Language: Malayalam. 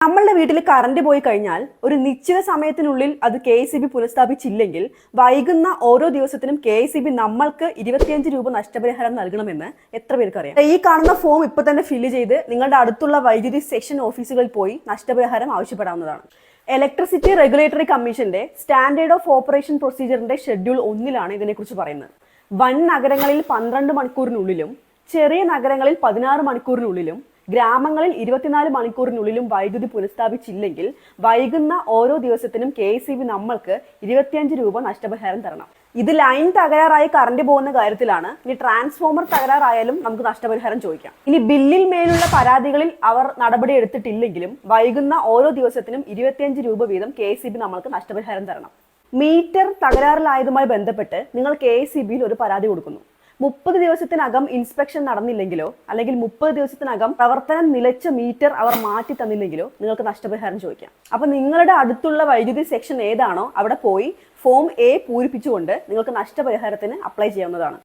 നമ്മളുടെ വീട്ടിൽ കറണ്ട് പോയി കഴിഞ്ഞാൽ ഒരു നിശ്ചിത സമയത്തിനുള്ളിൽ അത് KEB പുനഃസ്ഥാപിച്ചില്ലെങ്കിൽ വൈകുന്ന ഓരോ ദിവസത്തിനും KEB നമ്മൾക്ക് 25 രൂപ നഷ്ടപരിഹാരം നൽകണമെന്ന് എത്ര പേർക്ക് അറിയാം? ഈ കാണുന്ന ഫോം ഇപ്പൊ തന്നെ ഫില്ല് ചെയ്ത് നിങ്ങളുടെ അടുത്തുള്ള വൈദ്യുതി സെക്ഷൻ ഓഫീസുകളിൽ പോയി നഷ്ടപരിഹാരം ആവശ്യപ്പെടാവുന്നതാണ്. ഇലക്ട്രിസിറ്റി റെഗുലേറ്ററി കമ്മീഷന്റെ സ്റ്റാൻഡേർഡ് ഓഫ് ഓപ്പറേഷൻ പ്രൊസീജിയറിന്റെ ഷെഡ്യൂൾ 1 ഇതിനെക്കുറിച്ച് പറയുന്നത്. വൻ നഗരങ്ങളിൽ 12 മണിക്കൂറിനുള്ളിലും ചെറിയ നഗരങ്ങളിൽ 16 മണിക്കൂറിനുള്ളിലും ഗ്രാമങ്ങളിൽ 24 മണിക്കൂറിനുള്ളിലും വൈദ്യുതി പുനഃസ്ഥാപിച്ചില്ലെങ്കിൽ വൈകുന്ന ഓരോ ദിവസത്തിനും KEB നമ്മൾക്ക് 25 രൂപ നഷ്ടപരിഹാരം തരണം. ഇത് ലൈൻ തകരാറായി കറണ്ട് പോകുന്ന കാര്യത്തിലാണ്. ഇനി ട്രാൻസ്ഫോമർ തകരാറായാലും നമുക്ക് നഷ്ടപരിഹാരം ചോദിക്കാം. ഇനി ബില്ലിൽ മേലുള്ള പരാതികളിൽ അവർ നടപടി എടുത്തിട്ടില്ലെങ്കിലും വൈകുന്ന ഓരോ ദിവസത്തിനും 25 രൂപ വീതം KEB നമ്മൾക്ക് നഷ്ടപരിഹാരം തരണം. മീറ്റർ തകരാറിലായതുമായി ബന്ധപ്പെട്ട് നിങ്ങൾ KEBയിൽ ഒരു പരാതി കൊടുക്കുന്നു. 30 ദിവസത്തിനകം ഇൻസ്പെക്ഷൻ നടന്നില്ലെങ്കിലോ അല്ലെങ്കിൽ 30 ദിവസത്തിനകം പ്രവർത്തനം നിലച്ച മീറ്റർ അവർ മാറ്റി തന്നില്ലെങ്കിലോ നിങ്ങൾക്ക് നഷ്ടപരിഹാരം ചോദിക്കാം. അപ്പൊ നിങ്ങളുടെ അടുത്തുള്ള വൈദ്യുതി സെക്ഷൻ ഏതാണോ അവിടെ പോയി ഫോം A പൂരിപ്പിച്ചുകൊണ്ട് നിങ്ങൾക്ക് നഷ്ടപരിഹാരത്തിന് അപ്ലൈ ചെയ്യാവുന്നതാണ്.